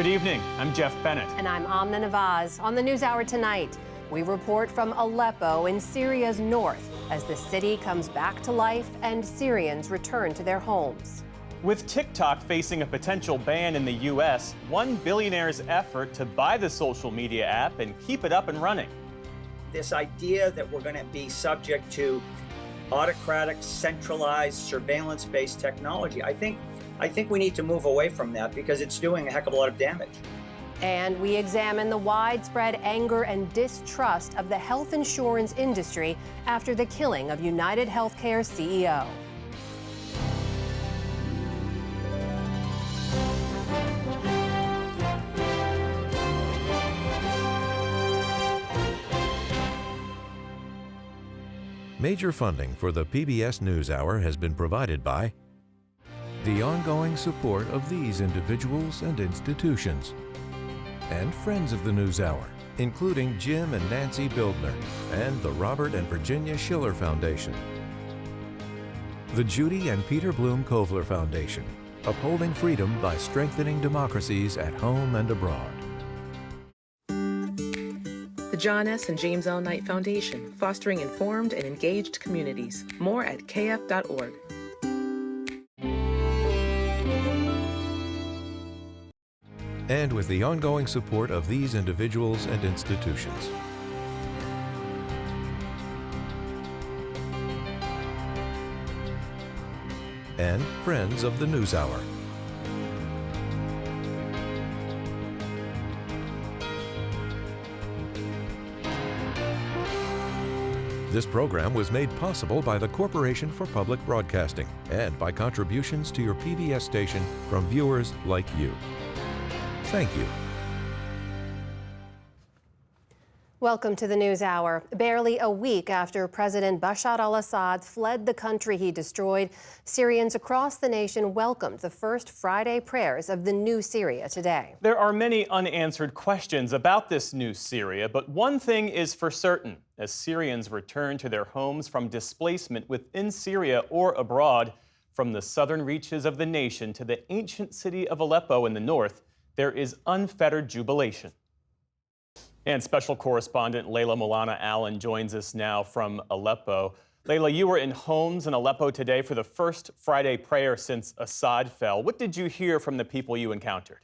Good evening. I'm Jeff Bennett. And I'm Amna Nawaz. On the NewsHour tonight, we report from Aleppo in Syria's north as the city comes back to life and Syrians return to their homes. With TikTok facing a potential ban in the U.S., one billionaire's effort to buy the social media app and keep it up and running. This idea that we're going to be subject to autocratic, centralized, surveillance-based technology, I think we need to move away from that because it's doing a heck of a lot of damage. And we examine the widespread anger and distrust of the health insurance industry after the killing of United Healthcare CEO. Major funding for the PBS News Hour has been provided by the ongoing support of these individuals and institutions, and friends of the News Hour, including Jim and Nancy Bildner and the Robert and Virginia Schiller Foundation, the Judy and Peter Bloom Kovler Foundation, upholding freedom by strengthening democracies at home and abroad. The John S. and James L. Knight Foundation, fostering informed and engaged communities. More at kf.org. And with the ongoing support of these individuals and institutions. And friends of the News Hour. This program was made possible by the Corporation for Public Broadcasting and by contributions to your PBS station from viewers like you. Thank you. Welcome to the NewsHour. Barely a week after President Bashar al-Assad fled the country he destroyed, Syrians across the nation welcomed the first Friday prayers of the new Syria today. There are many unanswered questions about this new Syria, but one thing is for certain. As Syrians return to their homes from displacement within Syria or abroad, from the southern reaches of the nation to the ancient city of Aleppo in the north, there is unfettered jubilation. And special correspondent Layla Mulana Allen joins us now from Aleppo. Layla, you were in homes in Aleppo today for the first Friday prayer since Assad fell. What did you hear from the people you encountered?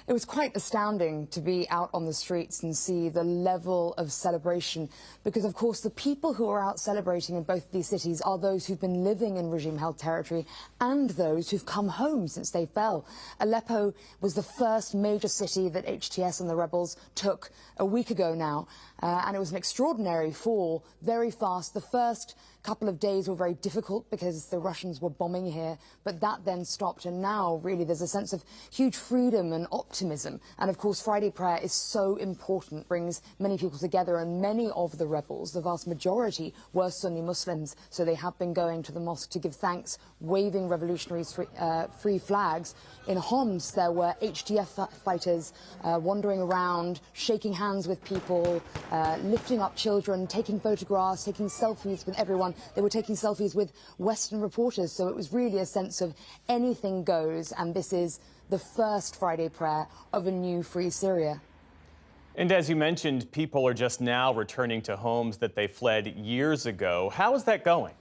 It was quite astounding to be out on the streets and see the level of celebration because, of course, the people who are out celebrating in both these cities are those who've been living in regime-held territory and those who've come home since they fell. Aleppo was the first major city that HTS and the rebels took a week ago now, and it was an extraordinary fall, very fast. The first couple of days were very difficult because the Russians were bombing here, but that then stopped, and now really there's a sense of huge freedom and optimism. And of course Friday prayer is so important, brings many people together, and many of the rebels, the vast majority, were Sunni Muslims, so they have been going to the mosque to give thanks, waving revolutionary free flags. In Homs there were HDF fighters wandering around, shaking hands with people, lifting up children, taking photographs, taking selfies with everyone. They were taking selfies with Western reporters, so it was really a sense of anything goes, and this is the first Friday prayer of a new free Syria. And as you mentioned, people are just now returning to homes that they fled years ago. How is that going?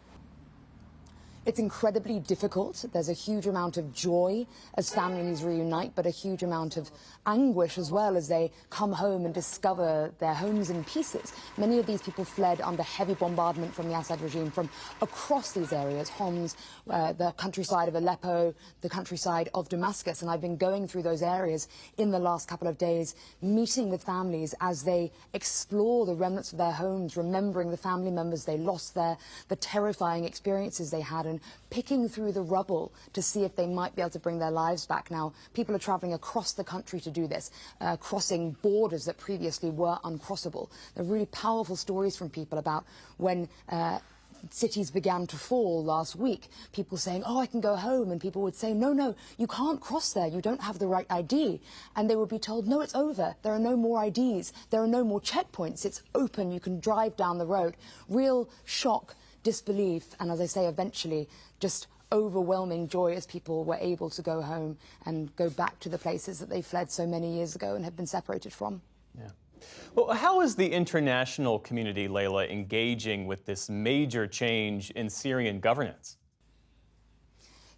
It's incredibly difficult. There's a huge amount of joy as families reunite, but a huge amount of anguish as well as they come home and discover their homes in pieces. Many of these people fled under heavy bombardment from the Assad regime from across these areas, Homs, the countryside of Aleppo, the countryside of Damascus, and I've been going through those areas in the last couple of days, meeting with families as they explore the remnants of their homes, remembering the family members they lost there, the terrifying experiences they had, and picking through the rubble to see if they might be able to bring their lives back. Now, people are traveling across the country to do this, crossing borders that previously were uncrossable. There are really powerful stories from people about when cities began to fall last week, people saying, oh, I can go home, and people would say, no, no, you can't cross there, you don't have the right ID. And they would be told, no, it's over, there are no more IDs, there are no more checkpoints, it's open, you can drive down the road. Real shock, disbelief, and as I say, eventually just overwhelming joy as people were able to go home and go back to the places that they fled so many years ago and had been separated from. Yeah. Well, how is the international community, Layla, engaging with this major change in Syrian governance?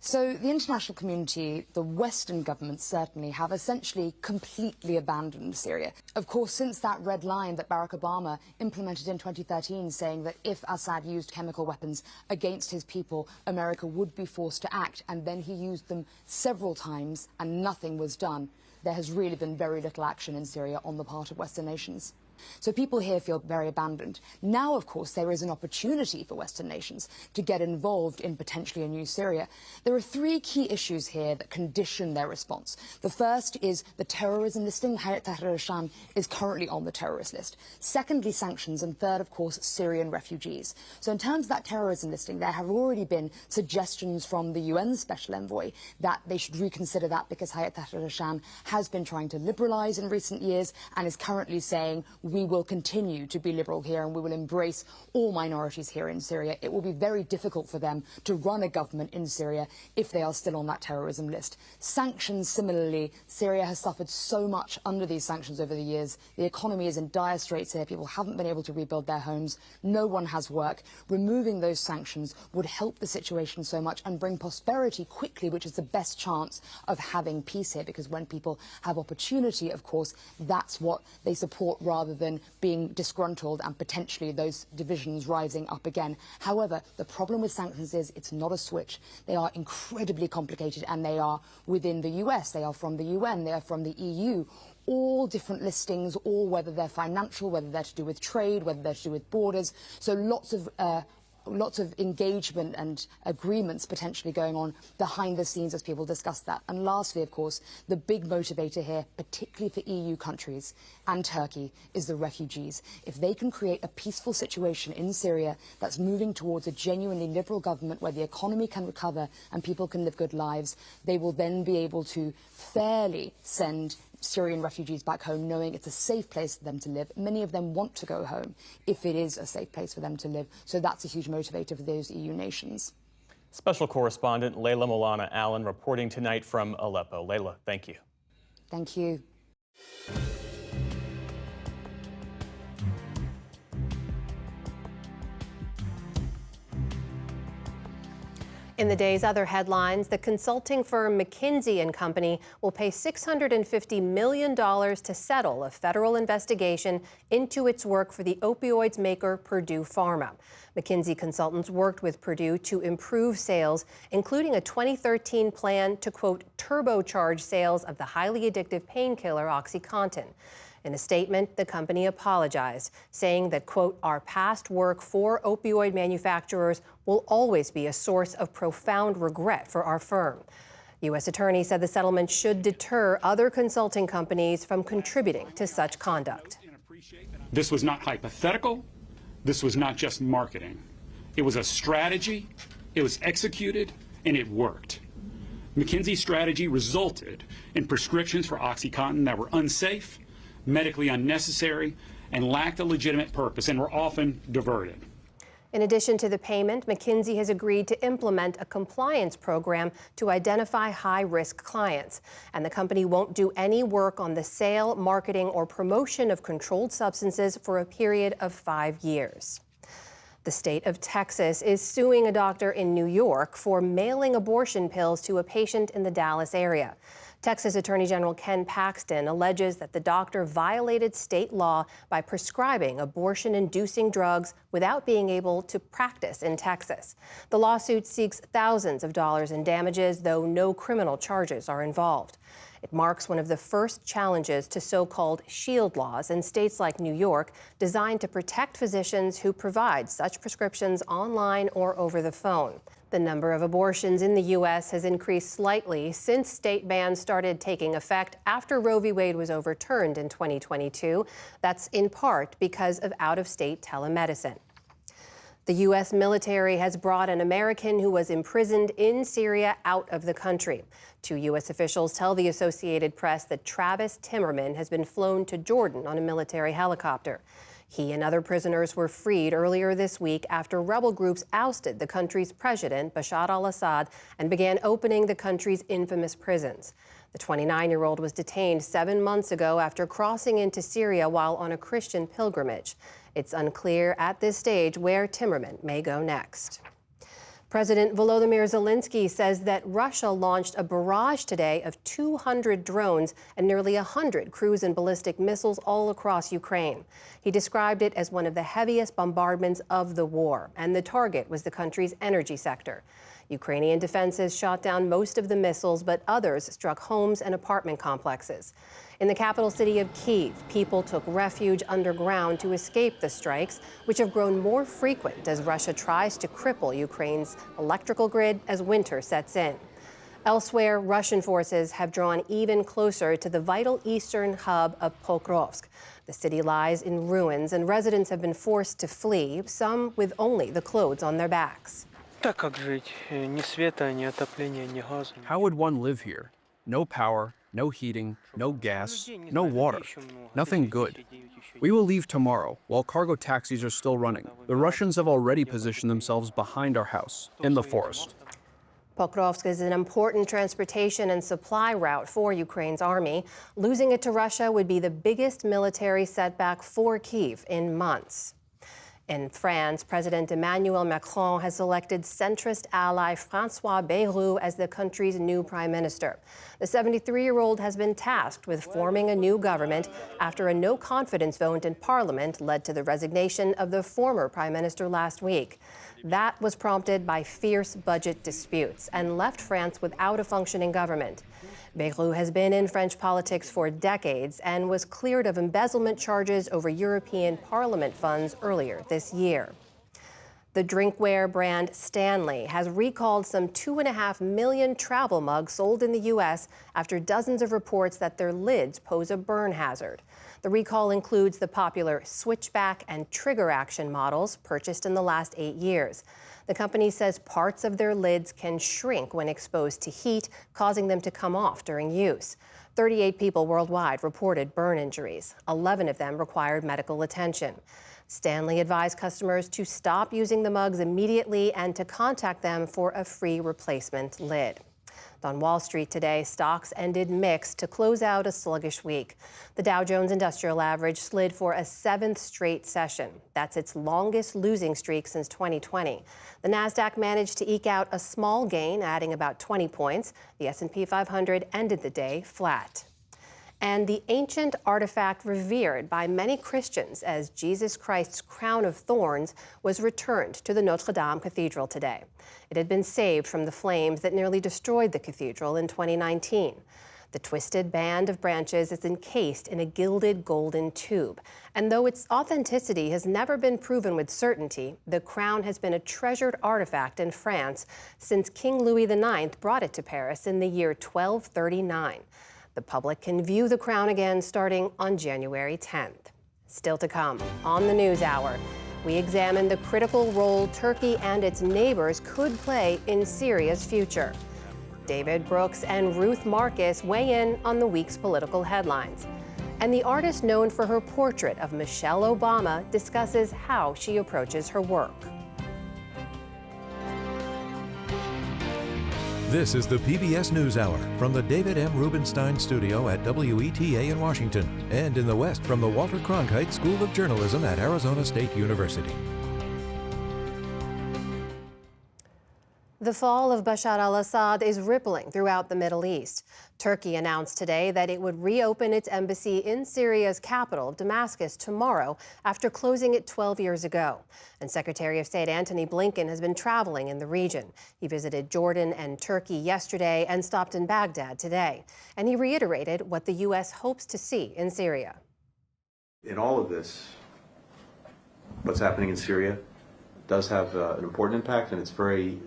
So the international community, the Western governments certainly, have essentially completely abandoned Syria. Of course, since that red line that Barack Obama implemented in 2013, saying that if Assad used chemical weapons against his people, America would be forced to act, and then he used them several times and nothing was done, there has really been very little action in Syria on the part of Western nations. So people here feel very abandoned. Now, of course, there is an opportunity for Western nations to get involved in potentially a new Syria. There are three key issues here that condition their response. The first is the terrorism listing. Hayat Tahrir al-Sham is currently on the terrorist list. Secondly, sanctions. And third, of course, Syrian refugees. So in terms of that terrorism listing, there have already been suggestions from the UN Special Envoy that they should reconsider that, because Hayat Tahrir al-Sham has been trying to liberalise in recent years and is currently saying we will continue to be liberal here and we will embrace all minorities here in Syria. It will be very difficult for them to run a government in Syria if they are still on that terrorism list. Sanctions, similarly, Syria has suffered so much under these sanctions over the years. The economy is in dire straits here. People haven't been able to rebuild their homes. No one has work. Removing those sanctions would help the situation so much and bring prosperity quickly, which is the best chance of having peace here, because when people have opportunity, of course, that's what they support rather than being disgruntled and potentially those divisions rising up again. However, the problem with sanctions is it's not a switch. They are incredibly complicated, and they are within the US, they are from the UN, they are from the EU. All different listings, all whether they're financial, whether they're to do with trade, whether they're to do with borders. So lots of engagement and agreements potentially going on behind the scenes as people discuss that. And lastly, of course, the big motivator here, particularly for EU countries and Turkey, is the refugees. If they can create a peaceful situation in Syria that's moving towards a genuinely liberal government where the economy can recover and people can live good lives, they will then be able to fairly send Syrian refugees back home, knowing it's a safe place for them to live. Many of them want to go home if it is a safe place for them to live. So that's a huge motivator for those EU nations. Special correspondent Layla Molana Allen reporting tonight from Aleppo. Layla, thank you. Thank you. In the day's other headlines, the consulting firm McKinsey & Company will pay $650 million to settle a federal investigation into its work for the opioids maker Purdue Pharma. McKinsey consultants worked with Purdue to improve sales, including a 2013 plan to, quote, turbocharge sales of the highly addictive painkiller OxyContin. In a statement, the company apologized, saying that, quote, our past work for opioid manufacturers will always be a source of profound regret for our firm. U.S. Attorney said the settlement should deter other consulting companies from contributing to such conduct. This was not hypothetical. This was not just marketing. It was a strategy, it was executed, and it worked. McKinsey's strategy resulted in prescriptions for OxyContin that were unsafe, medically unnecessary, and lacked a legitimate purpose, and were often diverted. In addition to the payment, McKinsey has agreed to implement a compliance program to identify high-risk clients. And the company won't do any work on the sale, marketing, or promotion of controlled substances for a period of 5 years. The state of Texas is suing a doctor in New York for mailing abortion pills to a patient in the Dallas area. Texas Attorney General Ken Paxton alleges that the doctor violated state law by prescribing abortion-inducing drugs without being able to practice in Texas. The lawsuit seeks thousands of dollars in damages, though no criminal charges are involved. It marks one of the first challenges to so-called shield laws in states like New York, designed to protect physicians who provide such prescriptions online or over the phone. The number of abortions in the U.S. has increased slightly since state bans started taking effect after Roe v. Wade was overturned in 2022. That's in part because of out-of-state telemedicine. The U.S. military has brought an American who was imprisoned in Syria out of the country. 2 U.S. officials tell the Associated Press that Travis Timmerman has been flown to Jordan on a military helicopter. He and other prisoners were freed earlier this week after rebel groups ousted the country's president, Bashar al-Assad, and began opening the country's infamous prisons. The 29-year-old was detained 7 months ago after crossing into Syria while on a Christian pilgrimage. It's unclear at this stage where Timmerman may go next. President Volodymyr Zelensky says that Russia launched a barrage today of 200 drones and nearly 100 cruise and ballistic missiles all across Ukraine. He described it as one of the heaviest bombardments of the war, and the target was the country's energy sector. Ukrainian defenses shot down most of the missiles, but others struck homes and apartment complexes. In the capital city of Kyiv, people took refuge underground to escape the strikes, which have grown more frequent as Russia tries to cripple Ukraine's electrical grid as winter sets in. Elsewhere, Russian forces have drawn even closer to the vital eastern hub of Pokrovsk. The city lies in ruins, and residents have been forced to flee, some with only the clothes on their backs. How would one live here? No power, no heating, no gas, no water. Nothing good. We will leave tomorrow while cargo taxis are still running. The Russians have already positioned themselves behind our house, in the forest. Pokrovsk is an important transportation and supply route for Ukraine's army. Losing it to Russia would be the biggest military setback for Kyiv in months. In France, President Emmanuel Macron has selected centrist ally François Bayrou as the country's new prime minister. The 73-year-old has been tasked with forming a new government after a no-confidence vote in parliament led to the resignation of the former prime minister last week. That was prompted by fierce budget disputes and left France without a functioning government. Bayrou has been in French politics for decades and was cleared of embezzlement charges over European Parliament funds earlier this year. The drinkware brand Stanley has recalled some 2.5 million travel mugs sold in the U.S. after dozens of reports that their lids pose a burn hazard. The recall includes the popular switchback and trigger action models purchased in the last 8 years. The company says parts of their lids can shrink when exposed to heat, causing them to come off during use. 38 people worldwide reported burn injuries. 11 of them required medical attention. Stanley advised customers to stop using the mugs immediately and to contact them for a free replacement lid. On Wall Street today, stocks ended mixed to close out a sluggish week. The Dow Jones Industrial Average slid for a 7th straight session. That's its longest losing streak since 2020. The Nasdaq managed to eke out a small gain, adding about 20 points. The S&P 500 ended the day flat. And the ancient artifact revered by many Christians as Jesus Christ's crown of thorns was returned to the Notre Dame Cathedral today. It had been saved from the flames that nearly destroyed the cathedral in 2019. The twisted band of branches is encased in a gilded golden tube. And though its authenticity has never been proven with certainty, the crown has been a treasured artifact in France since King Louis IX brought it to Paris in the year 1239. The public can view the crown again starting on January 10th. Still to come on the NewsHour, we examine the critical role Turkey and its neighbors could play in Syria's future. David Brooks and Ruth Marcus weigh in on the week's political headlines. And the artist known for her portrait of Michelle Obama discusses how she approaches her work. This is the PBS News Hour from the David M. Rubenstein Studio at WETA in Washington, and in the West from the Walter Cronkite School of Journalism at Arizona State University. The fall of Bashar al-Assad is rippling throughout the Middle East. Turkey announced today that it would reopen its embassy in Syria's capital, Damascus, tomorrow after closing it 12 years ago. And Secretary of State Antony Blinken has been traveling in the region. He visited Jordan and Turkey yesterday and stopped in Baghdad today. And he reiterated what the U.S. hopes to see in Syria. In all of this, what's happening in Syria does have an important impact, and it's very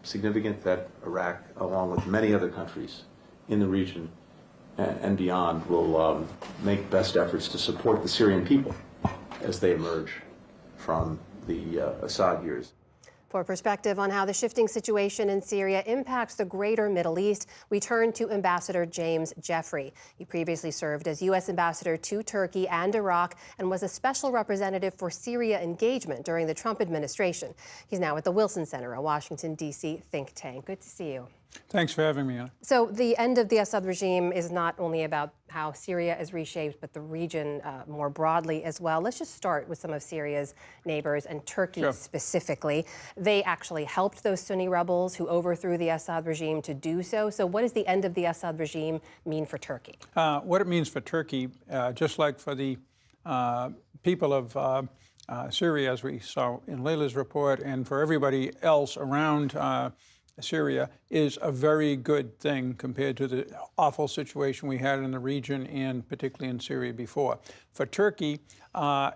significant that Iraq, along with many other countries in the region and beyond, will make best efforts to support the Syrian people as they emerge from the Assad years. For perspective on how the shifting situation in Syria impacts the greater Middle East, we turn to Ambassador James Jeffrey. He previously served as U.S. Ambassador to Turkey and Iraq and was a special representative for Syria engagement during the Trump administration. He's now at the Wilson Center, a Washington, D.C. think tank. Good to see you. Thanks for having me, Anna. So the end of the Assad regime is not only about how Syria is reshaped, but the region more broadly as well. Let's just start with some of Syria's neighbors and Turkey specifically. They actually helped those Sunni rebels who overthrew the Assad regime to do so. So what does the end of the Assad regime mean for Turkey? What it means for Turkey, just like for the people of Syria, as we saw in Layla's report, and for everybody else around Syria, is a very good thing compared to the awful situation we had in the region and particularly in Syria before. For Turkey,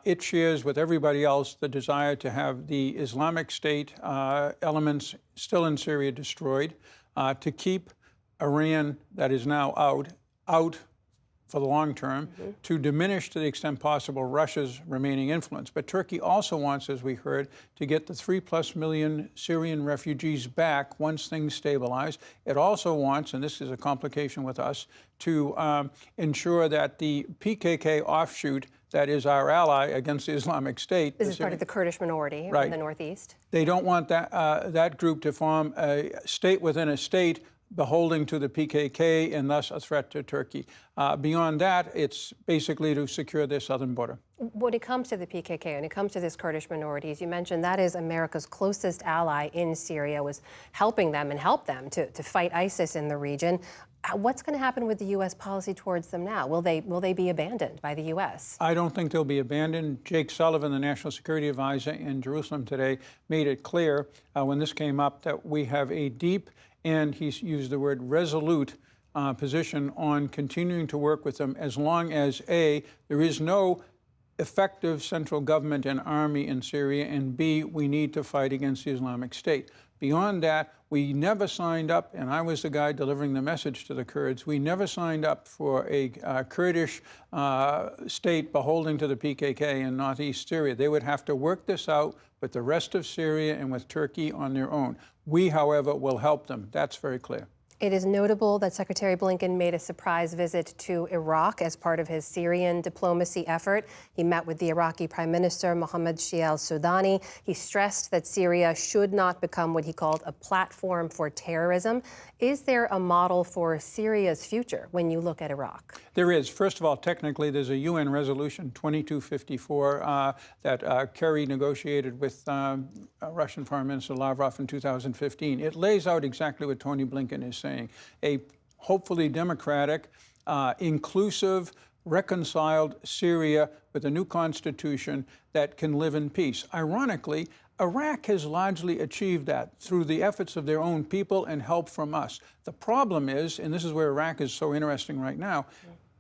it shares with everybody else the desire to have the Islamic State elements still in Syria destroyed, to keep Iran, that is now out for the long term, to diminish to the extent possible Russia's remaining influence. But Turkey also wants, as we heard, to get the 3+ million Syrian refugees back once things stabilize. It also wants, and this is a complication with us, to ensure that the PKK offshoot that is our ally against the Islamic State. This is part of the Kurdish minority in the Northeast. They don't want that group to form a state within a state beholding to the PKK and thus a threat to Turkey. Beyond that, it's basically to secure their southern border. When it comes to the PKK and it comes to this Kurdish minority, as you mentioned, that is America's closest ally in Syria, was helping them and helped them to fight ISIS in the region. What's going to happen with the U.S. policy towards them now? Will they be abandoned by the U.S.? I don't think they'll be abandoned. Jake Sullivan, the National Security Advisor in Jerusalem today, made it clear when this came up that we have a deep, and he's used the word resolute, position on continuing to work with them as long as, A, there is no effective central government and army in Syria, and B, we need to fight against the Islamic State. Beyond that, we never signed up, and I was the guy delivering the message to the Kurds, we never signed up for a Kurdish state beholding to the PKK in northeast Syria. They would have to work this out with the rest of Syria and with Turkey on their own. We, however, will help them. That's very clear. It is notable that Secretary Blinken made a surprise visit to Iraq as part of his Syrian diplomacy effort. He met with the Iraqi Prime Minister Mohammed Shia al-Sudani. He stressed that Syria should not become what he called a platform for terrorism. Is there a model for Syria's future when you look at Iraq? There is. First of all, technically, there's a UN resolution, 2254, that Kerry negotiated with Russian Foreign Minister Lavrov in 2015. It lays out exactly what Tony Blinken is saying. A hopefully democratic, inclusive, reconciled Syria with a new constitution that can live in peace. Ironically, Iraq has largely achieved that through the efforts of their own people and help from us. The problem is, and this is where Iraq is so interesting right now,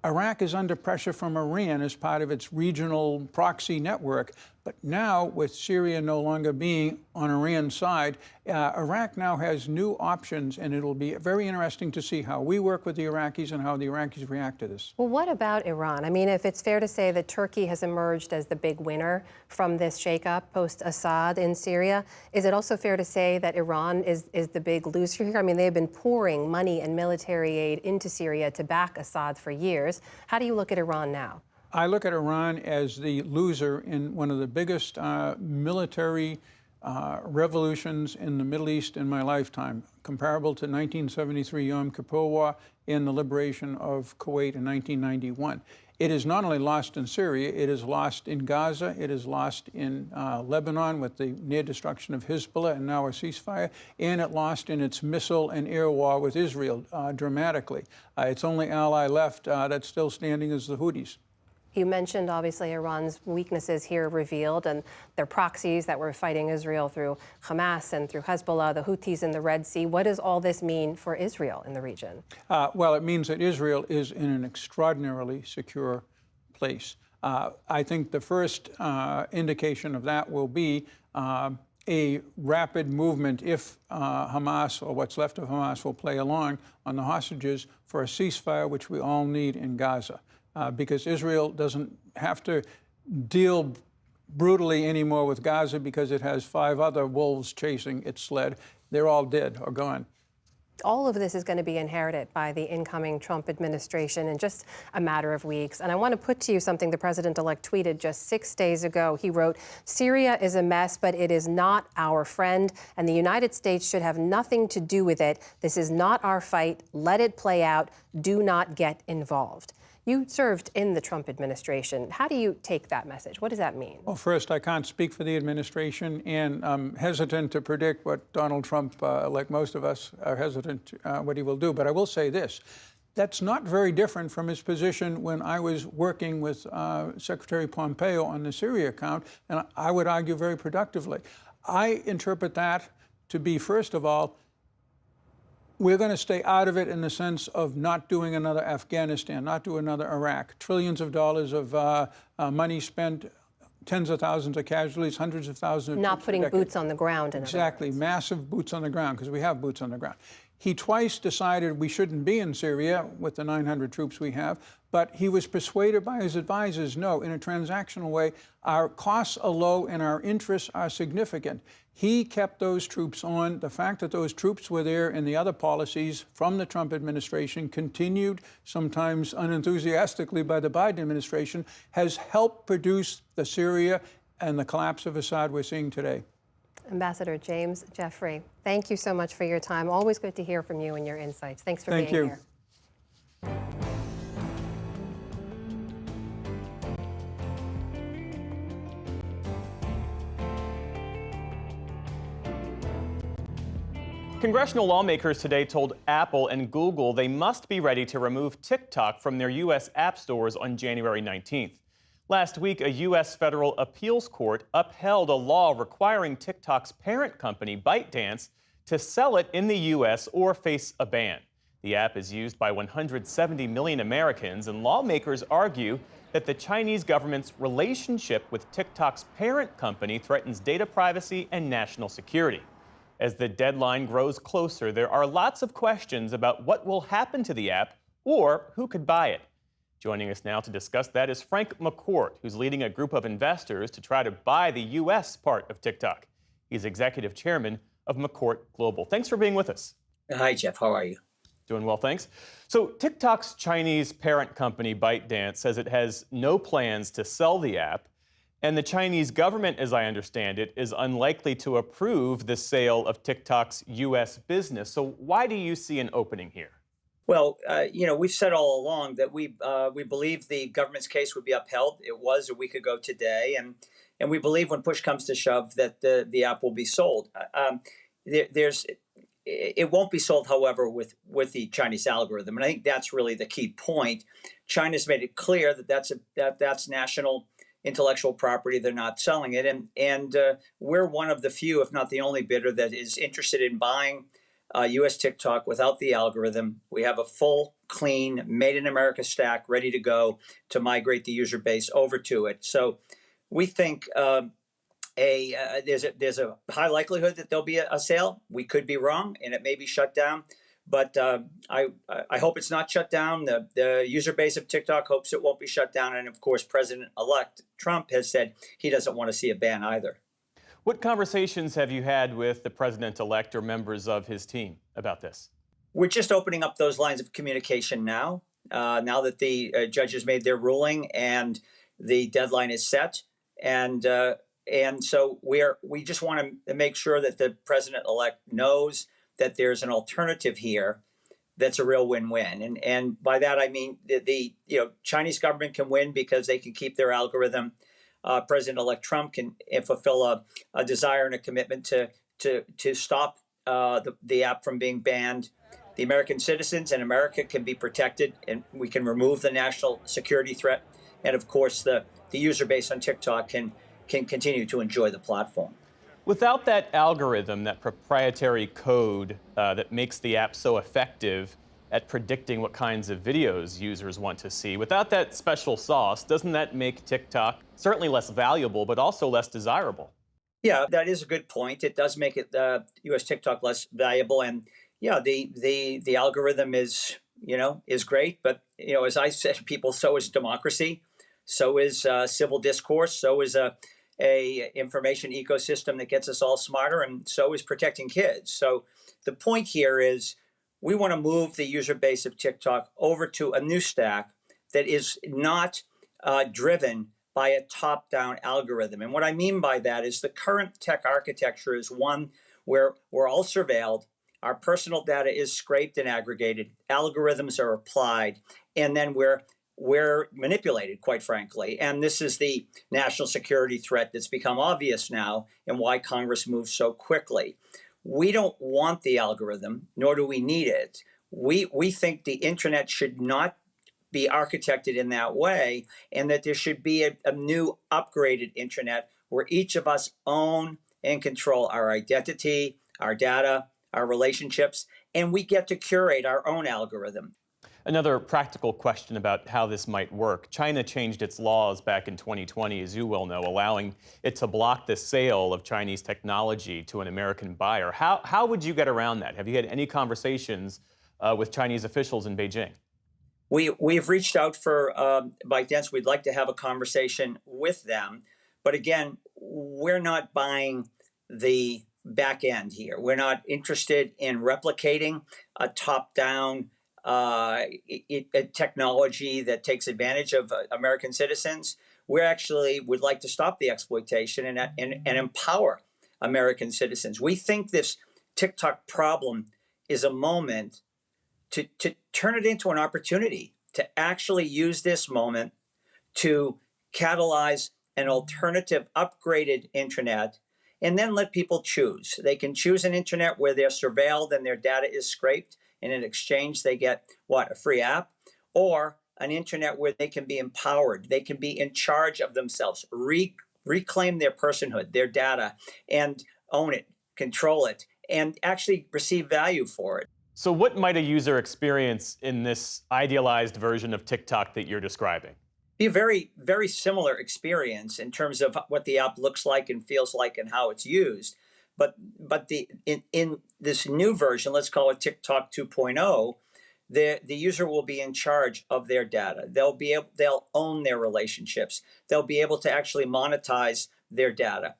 Iraq is under pressure from Iran as part of its regional proxy network. But now, with Syria no longer being on Iran's side, Iraq now has new options, and it'll be very interesting to see how we work with the Iraqis and how the Iraqis react to this. Well, what about Iran? I mean, if it's fair to say that Turkey has emerged as the big winner from this shakeup post-Assad in Syria, is it also fair to say that Iran is the big loser here? I mean, they've been pouring money and military aid into Syria to back Assad for years. How do you look at Iran now? I look at Iran as the loser in one of the biggest military revolutions in the Middle East in my lifetime, comparable to 1973 Yom Kippur War and the liberation of Kuwait in 1991. It is not only lost in Syria, it is lost in Gaza, it is lost in Lebanon with the near destruction of Hezbollah and now a ceasefire, and it lost in its missile and air war with Israel dramatically. Its only ally left that's still standing is the Houthis. You mentioned, obviously, Iran's weaknesses here revealed and their proxies that were fighting Israel through Hamas and through Hezbollah, the Houthis in the Red Sea. What does all this mean for Israel in the region? Well, it means that Israel is in an extraordinarily secure place. I think the first indication of that will be a rapid movement if Hamas, or what's left of Hamas, will play along on the hostages for a ceasefire, which we all need in Gaza. Because Israel doesn't have to deal brutally anymore with Gaza because it has 5 other wolves chasing its sled. They're all dead or gone. All of this is going to be inherited by the incoming Trump administration in just a matter of weeks. And I want to put to you something the president-elect tweeted just 6 days ago. He wrote, "Syria is a mess, but it is not our friend, and the United States should have nothing to do with it. This is not our fight. Let it play out. Do not get involved." You served in the Trump administration. How do you take that message? What does that mean? Well, first, I can't speak for the administration, and I'm hesitant to predict what Donald Trump, like most of us, are hesitant what he will do. But I will say this. That's not very different from his position when I was working with Secretary Pompeo on the Syria account, and I would argue very productively. I interpret that to be, first of all, we're going to stay out of it in the sense of not doing another Afghanistan, not do another Iraq. Trillions of dollars of money spent, tens of thousands of casualties, hundreds of thousands of not putting boots on the ground. Exactly, massive boots on the ground, because we have boots on the ground. He twice decided we shouldn't be in Syria with the 900 troops we have, but he was persuaded by his advisors, no, in a transactional way, our costs are low and our interests are significant. He kept those troops on. The fact that those troops were there and the other policies from the Trump administration continued, sometimes unenthusiastically by the Biden administration, has helped produce the Syria and the collapse of Assad we're seeing today. Ambassador James Jeffrey, thank you so much for your time. Always good to hear from you and your insights. Thanks for being here. Congressional lawmakers today told Apple and Google they must be ready to remove TikTok from their U.S. app stores on January 19th. Last week, a U.S. federal appeals court upheld a law requiring TikTok's parent company, ByteDance, to sell it in the U.S. or face a ban. The app is used by 170 million Americans, and lawmakers argue that the Chinese government's relationship with TikTok's parent company threatens data privacy and national security. As the deadline grows closer, there are lots of questions about what will happen to the app or who could buy it. Joining us now to discuss that is Frank McCourt, who's leading a group of investors to try to buy the U.S. part of TikTok. He's executive chairman of McCourt Global. Thanks for being with us. Hi, Jeff. How are you? Doing well, thanks. So TikTok's Chinese parent company, ByteDance, says it has no plans to sell the app. And the Chinese government, as I understand it, is unlikely to approve the sale of TikTok's U.S. business. So why do you see an opening here? Well, we've said all along that we believe the government's case would be upheld. It was a week ago today, and we believe when push comes to shove that the app will be sold. It won't be sold, however, with the Chinese algorithm, and I think that's really the key point. China's made it clear that that's national intellectual property. They're not selling it, and we're one of the few, if not the only bidder, that is interested in buying U.S. TikTok without the algorithm. We have a full, clean, made in America stack ready to go to migrate the user base over to it. So we think there's a high likelihood that there'll be a sale. We could be wrong, and it may be shut down. But I hope it's not shut down. The user base of TikTok hopes it won't be shut down. And of course, President-elect Trump has said he doesn't want to see a ban either. What conversations have you had with the president-elect or members of his team about this? We're just opening up those lines of communication now, now that the judges made their ruling and the deadline is set. And so we just want to make sure that the president-elect knows that there's an alternative here that's a real win-win. And by that, I mean the Chinese government can win because they can keep their algorithm. President-elect Trump can fulfill a desire and a commitment to stop the app from being banned. The American citizens and America can be protected, and we can remove the national security threat. And of course, the user base on TikTok can continue to enjoy the platform. Without that algorithm, that proprietary code that makes the app so effective at predicting what kinds of videos users want to see, without that special sauce, doesn't that make TikTok certainly less valuable, but also less desirable? Yeah, that is a good point. It does make it U.S. TikTok less valuable, and yeah, the algorithm is great, but as I said, people, so is democracy, so is civil discourse, so is a information ecosystem that gets us all smarter, and so is protecting kids. So the point here is we want to move the user base of TikTok over to a new stack that is not driven by a top-down algorithm. And what I mean by that is the current tech architecture is one where we're all surveilled, our personal data is scraped and aggregated, algorithms are applied, and then we're manipulated, quite frankly. And this is the national security threat that's become obvious now and why Congress moves so quickly. We don't want the algorithm, nor do we need it. We think the internet should not be architected in that way, and that there should be a new upgraded internet where each of us own and control our identity, our data, our relationships, and we get to curate our own algorithm. Another practical question about how this might work. China changed its laws back in 2020, as you well know, allowing it to block the sale of Chinese technology to an American buyer. How would you get around that? Have you had any conversations with Chinese officials in Beijing? We've reached out for ByteDance. We'd like to have a conversation with them. But again, we're not buying the back end here. We're not interested in replicating a top-down technology that takes advantage of American citizens. We actually would like to stop the exploitation and empower American citizens. We think this TikTok problem is a moment to turn it into an opportunity, to actually use this moment to catalyze an alternative, upgraded internet, and then let people choose. They can choose an internet where they're surveilled and their data is scraped, and in exchange they get, a free app, or an internet where they can be empowered, they can be in charge of themselves, reclaim their personhood, their data, and own it, control it, and actually receive value for it. So what might a user experience in this idealized version of TikTok that you're describing? Be a very, very similar experience in terms of what the app looks like and feels like and how it's used. But in this new version, let's call it TikTok 2.0, the user will be in charge of their data. They'll own their relationships. They'll be able to actually monetize their data.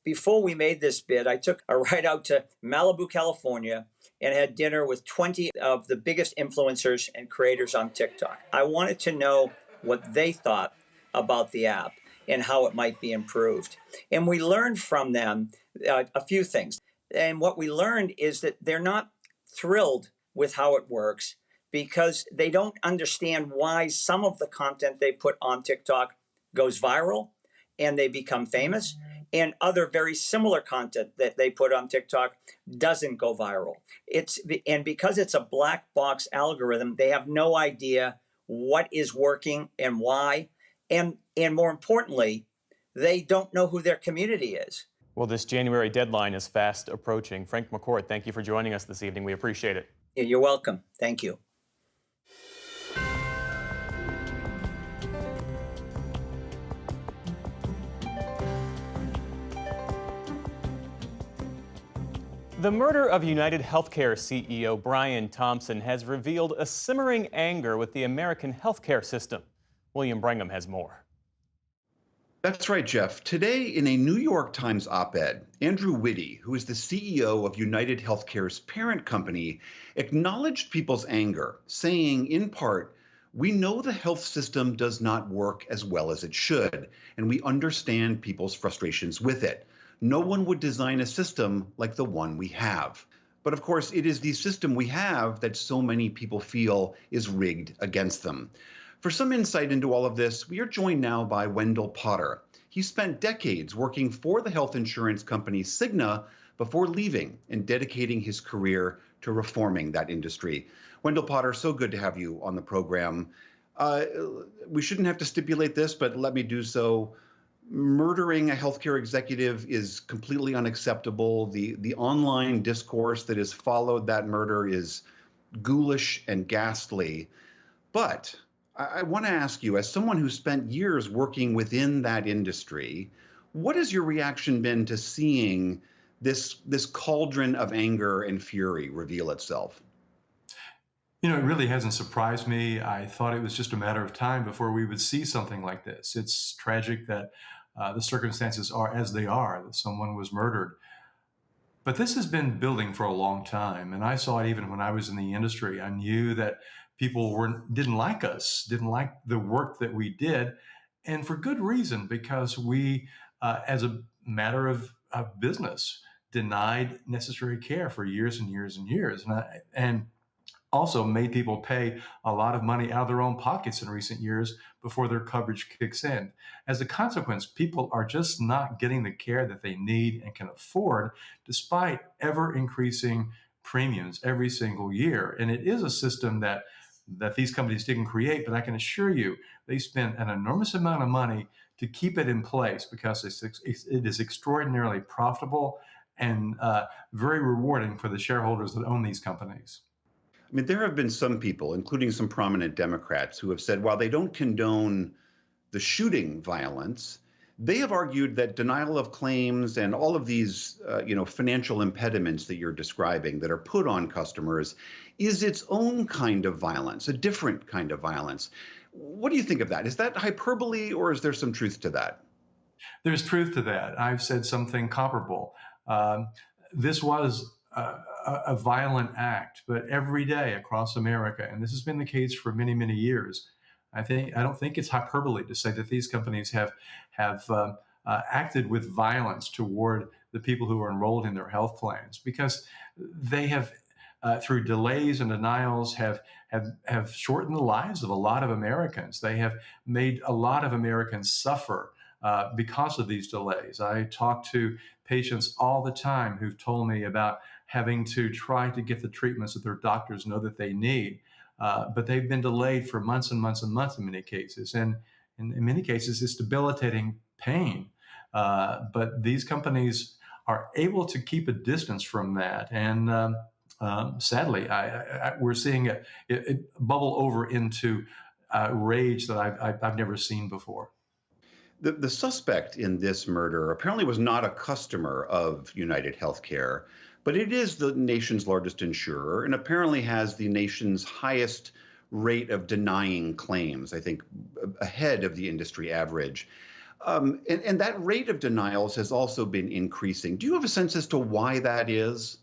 Before we made this bid, I took a ride out to Malibu, California, and had dinner with 20 of the biggest influencers and creators on TikTok. I wanted to know what they thought about the app and how it might be improved. And we learned from them a few things. And what we learned is that they're not thrilled with how it works because they don't understand why some of the content they put on TikTok goes viral and they become famous, and other very similar content that they put on TikTok doesn't go viral. And because it's a black box algorithm, they have no idea what is working and why. And more importantly, they don't know who their community is. Well, this January deadline is fast approaching. Frank McCourt, thank you for joining us this evening. We appreciate it. You're welcome. Thank you. The murder of United Healthcare CEO Brian Thompson has revealed a simmering anger with the American healthcare system. William Brigham has more. That's right, Jeff. Today, in a New York Times op-ed, Andrew Whitty, who is the CEO of United Healthcare's parent company, acknowledged people's anger, saying, in part, "We know the health system does not work as well as it should, and we understand people's frustrations with it. No one would design a system like the one we have." But of course, it is the system we have that so many people feel is rigged against them. For some insight into all of this, we are joined now by Wendell Potter. He spent decades working for the health insurance company Cigna before leaving and dedicating his career to reforming that industry. Wendell Potter, so good to have you on the program. We shouldn't have to stipulate this, but let me do so. Murdering a healthcare executive is completely unacceptable. The online discourse that has followed that murder is ghoulish and ghastly. But I want to ask you, as someone who spent years working within that industry, what has your reaction been to seeing this cauldron of anger and fury reveal itself? It really hasn't surprised me. I thought it was just a matter of time before we would see something like this. It's tragic that the circumstances are as they are, that someone was murdered. But this has been building for a long time, and I saw it even when I was in the industry. I knew that people didn't like us, didn't like the work that we did, and for good reason, because we, as a matter of business, denied necessary care for years and years and years, and also made people pay a lot of money out of their own pockets in recent years before their coverage kicks in. As a consequence, people are just not getting the care that they need and can afford, despite ever increasing premiums every single year. And it is a system that these companies didn't create, but I can assure you they spend an enormous amount of money to keep it in place because it is extraordinarily profitable and very rewarding for the shareholders that own these companies. I mean, there have been some people, including some prominent Democrats, who have said while they don't condone the shooting violence, they have argued that denial of claims and all of these, financial impediments that you're describing that are put on customers is its own kind of violence, a different kind of violence. What do you think of that? Is that hyperbole, or is there some truth to that? There's truth to that. I've said something comparable. This was a violent act, but every day across America, and this has been the case for many, many years, I don't think it's hyperbole to say that these companies have acted with violence toward the people who are enrolled in their health plans, because they have, through delays and denials, have shortened the lives of a lot of Americans. They have made a lot of Americans suffer because of these delays. I talk to patients all the time who've told me about having to try to get the treatments that their doctors know that they need, but they've been delayed for months and months and months in many cases. And in many cases, it's debilitating pain. But these companies are able to keep a distance from that. And sadly, we're seeing it bubble over into rage that I've never seen before. The suspect in this murder apparently was not a customer of United Healthcare, but it is the nation's largest insurer and apparently has the nation's highest rate of denying claims, I think ahead of the industry average. And that rate of denials has also been increasing. Do you have a sense as to why that is?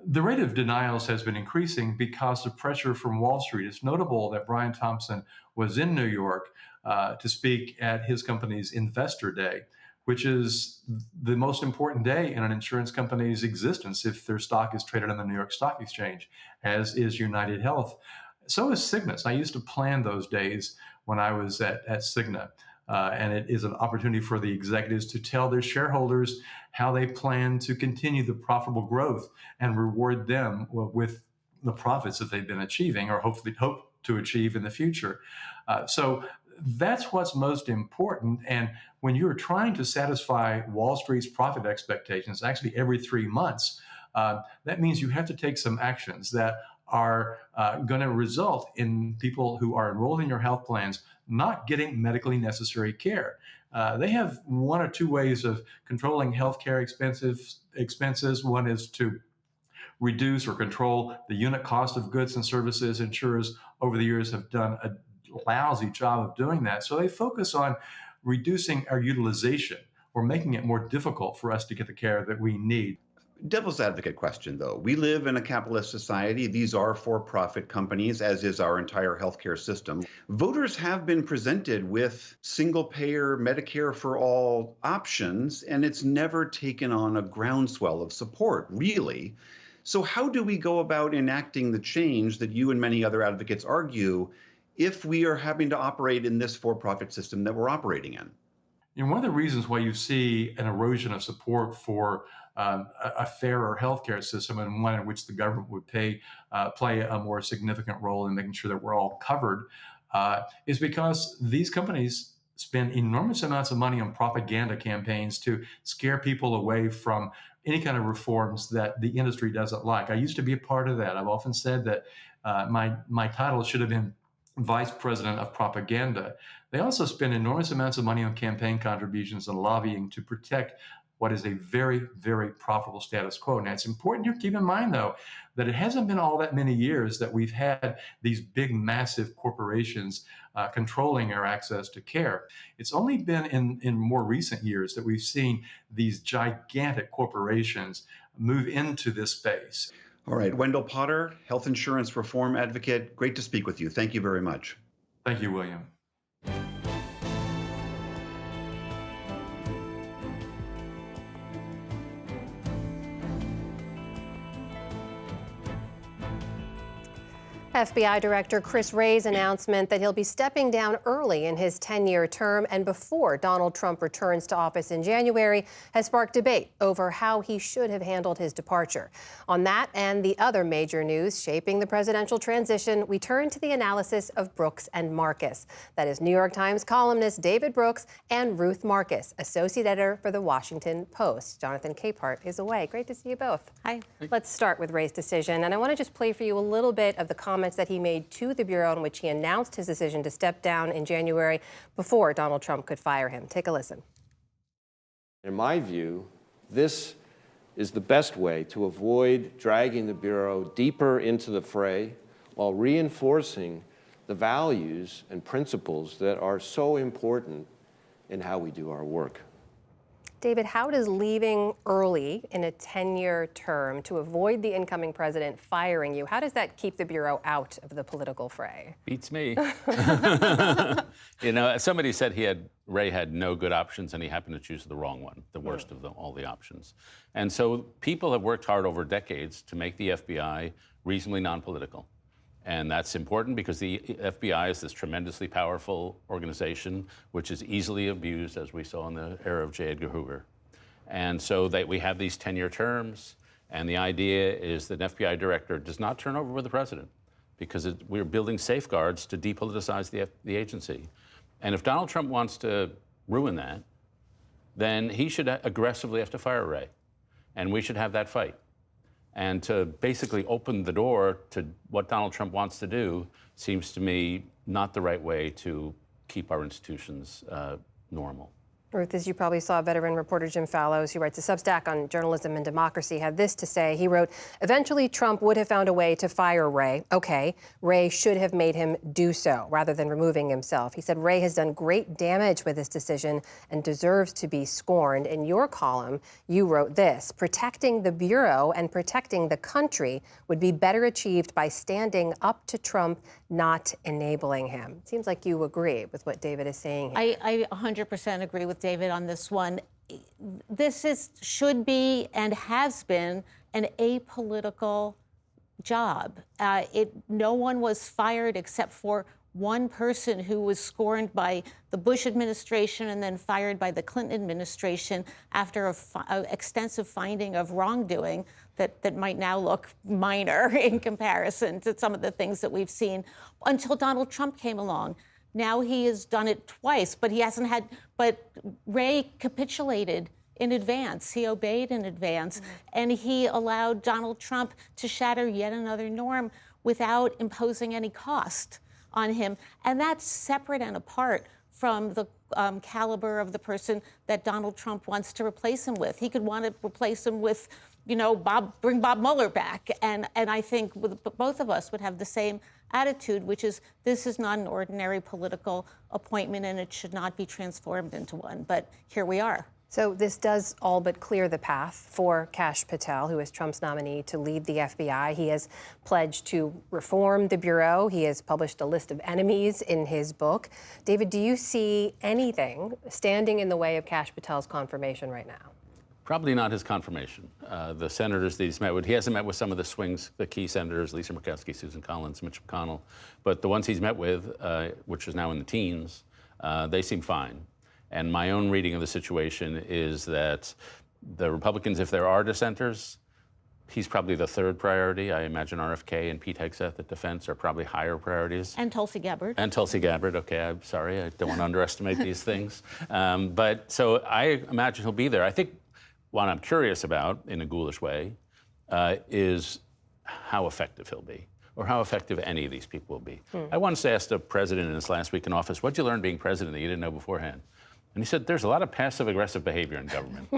The rate of denials has been increasing because of pressure from Wall Street. It's notable that Brian Thompson was in New York to speak at his company's Investor Day, which is the most important day in an insurance company's existence if their stock is traded on the New York Stock Exchange, as is United Health. So is Cigna's. I used to plan those days when I was at Cigna. And it is an opportunity for the executives to tell their shareholders how they plan to continue the profitable growth and reward them with the profits that they've been achieving or hopefully hope to achieve in the future. So that's what's most important. And when you're trying to satisfy Wall Street's profit expectations, actually every 3 months, that means you have to take some actions that are going to result in people who are enrolled in your health plans not getting medically necessary care. They have one or two ways of controlling healthcare expenses. One is to reduce or control the unit cost of goods and services. Insurers over the years have done a lousy job of doing that. So they focus on reducing our utilization or making it more difficult for us to get the care that we need. Devil's advocate question, though. We live in a capitalist society. These are for-profit companies, as is our entire healthcare system. Voters have been presented with single-payer Medicare for all options, and it's never taken on a groundswell of support, really. So how do we go about enacting the change that you and many other advocates argue if we are having to operate in this for-profit system that we're operating in? And one of the reasons why you see an erosion of support for a fairer healthcare system and one in which the government would play a more significant role in making sure that we're all covered is because these companies spend enormous amounts of money on propaganda campaigns to scare people away from any kind of reforms that the industry doesn't like. I used to be a part of that. I've often said that my title should have been Vice President of Propaganda. They also spend enormous amounts of money on campaign contributions and lobbying to protect what is a very, very profitable status quo. Now, it's important to keep in mind, though, that it hasn't been all that many years that we've had these big, massive corporations controlling our access to care. It's only been in more recent years that we've seen these gigantic corporations move into this space. All right, Wendell Potter, health insurance reform advocate. Great to speak with you. Thank you very much. Thank you, William. FBI Director Chris Wray's announcement that he'll be stepping down early in his 10-year term and before Donald Trump returns to office in January has sparked debate over how he should have handled his departure. On that and the other major news shaping the presidential transition, we turn to the analysis of Brooks and Marcus. That is New York Times columnist David Brooks and Ruth Marcus, associate editor for The Washington Post. Jonathan Capehart is away. Great to see you both. Hi. Let's start with Wray's decision, and I want to just play for you a little bit of the comments that he made to the Bureau in which he announced his decision to step down in January before Donald Trump could fire him. Take a listen. In my view, this is the best way to avoid dragging the Bureau deeper into the fray while reinforcing the values and principles that are so important in how we do our work. David, how does leaving early in a 10-year term to avoid the incoming president firing you, how does that keep the Bureau out of the political fray? Beats me. You know, somebody said Wray had no good options, and he happened to choose the wrong one, the worst of all the options. And so people have worked hard over decades to make the FBI reasonably non-political. And that's important because the FBI is this tremendously powerful organization which is easily abused, as we saw in the era of J. Edgar Hoover. And so we have these 10-year terms, and the idea is that an FBI director does not turn over with the president because we're building safeguards to depoliticize the agency. And if Donald Trump wants to ruin that, then he should aggressively have to fire Wray, and we should have that fight. And to basically open the door to what Donald Trump wants to do seems to me not the right way to keep our institutions normal. Ruth, as you probably saw, veteran reporter Jim Fallows, who writes a Substack on journalism and democracy, had this to say. He wrote, eventually Trump would have found a way to fire Wray. Okay, Wray should have made him do so rather than removing himself. He said Wray has done great damage with this decision and deserves to be scorned. In your column, you wrote this, protecting the Bureau and protecting the country would be better achieved by standing up to Trump, not enabling him. It seems like you agree with what David is saying here. I 100% agree with David on this one. This should be and has been an apolitical job. No one was fired except for one person who was scorned by the Bush administration and then fired by the Clinton administration after an extensive finding of wrongdoing that might now look minor in comparison to some of the things that we've seen until Donald Trump came along. Now he has done it twice, but but Wray capitulated in advance. He obeyed in advance, and he allowed Donald Trump to shatter yet another norm without imposing any cost on him. And that's separate and apart from the caliber of the person that Donald Trump wants to replace him with. He could want to replace him with, bring Bob Mueller back. And I think both of us would have the same attitude, which is this is not an ordinary political appointment and it should not be transformed into one. But here we are. So this does all but clear the path for Kash Patel, who is Trump's nominee to lead the FBI. He has pledged to reform the Bureau. He has published a list of enemies in his book. David, do you see anything standing in the way of Kash Patel's confirmation right now? Probably not his confirmation. The senators that he's met with, he hasn't met with some of the key senators, Lisa Murkowski, Susan Collins, Mitch McConnell, but the ones he's met with, which is now in the teens, they seem fine. And my own reading of the situation is that the Republicans, if there are dissenters, he's probably the third priority. I imagine RFK and Pete Hegseth at defense are probably higher priorities. And Tulsi Gabbard. And Tulsi Gabbard. Okay, I'm sorry. I don't want to underestimate these things. But so I imagine he'll be there. I think what I'm curious about, in a ghoulish way, is how effective he'll be, or how effective any of these people will be. I once asked a president in his last week in office, what'd you learn being president that you didn't know beforehand? And he said, there's a lot of passive-aggressive behavior in government.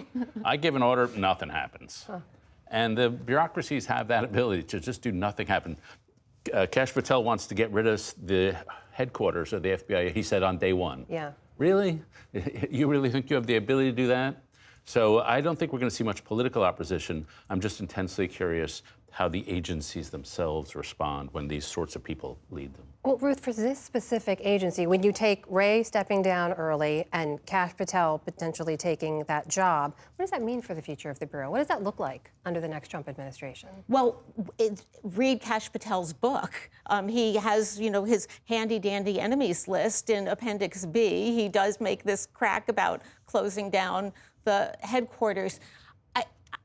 I give an order, nothing happens. Huh. And the bureaucracies have that ability to just do nothing happen. Kash Patel wants to get rid of the headquarters of the FBI, he said, on day one. Yeah. Really? You really think you have the ability to do that? So I don't think we're going to see much political opposition. I'm just intensely curious how the agencies themselves respond when these sorts of people lead them. Well, Ruth, for this specific agency, when you take Wray stepping down early and Kash Patel potentially taking that job, what does that mean for the future of the Bureau? What does that look like under the next Trump administration? Well, read Kash Patel's book. He has, you know, his handy-dandy enemies list in Appendix B. He does make this crack about closing down the headquarters.